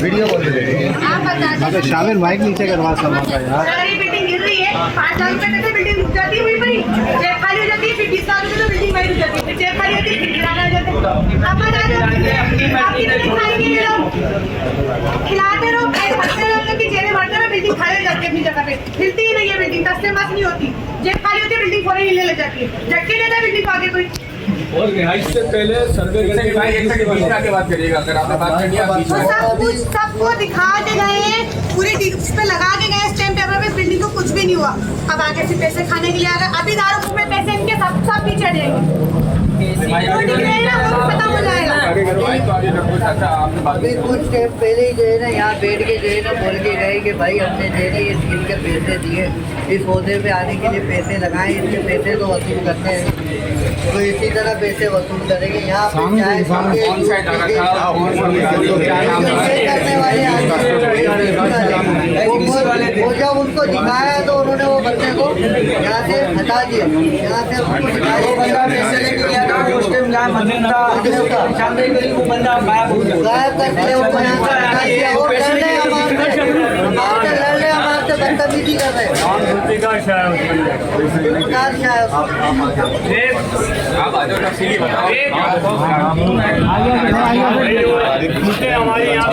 Video call पे शामिल mic नीचे करवा सब यार। बिल्डिंग गिर रही है, 5 लाख रुपए में बिल्डिंग रुक जाती है वहीं पर ही, जेब खाली हो जाती है, फिर 20 लाख रुपए तो बिल्डिंग वहीं रुक जाती है, फिर जेब खाली होती है, फिर किराना हो जाता है। अब मजा आ जाए आपकी बिल्डिंग खाएंगे ये लोग, खिलाते रहो, खाते रहो, लोग की जेबें भरते रहो, बिल्डिंग खाली हो जाती है अपनी जगह पे, हिलती ही नहीं है बिल्डिंग, 10 से बस नहीं होती, जेब खाली होती है, बिल्डिंग फौरन हिलने लग जाती है, झटके देता है बिल्डिंग को आगे कोई। और रिहाइश से पहले सर्वे करने के बाद एक सेकंड बीच में आके बात करिएगा, अगर आपने बात करनी है बीच में। सब कुछ सबको दिखा के गए, पूरी डिस्क पे लगा के गए, स्टैम्प पेपर पे, बिल्डिंग को कुछ भी नहीं हुआ। अब आगे से पैसे खाने के लिए आ गए, अभी दारू में पैसे इनके सब पीछे जाएंगे, खत्म हो जाएगा। अभी कुछ टाइम पहले ही जो है ना यहाँ बैठ के जो है ना बोल के गए कि भाई हमने जो है ना ये स्कीम के पैसे दिए, इस पौधे पे आने के लिए पैसे लगाए, इसके पैसे तो वसूल करते हैं, तो इसी तरह पैसे वसूल करेंगे। यहाँ पे करने वाले वो जब उनको दिखाया तो उन्होंने वो बच्चे को यहाँ से हटा दिया, यहाँ से गायब कर दिया, हमारे बदतमीजी कर रहे हैं। हमारे यहाँ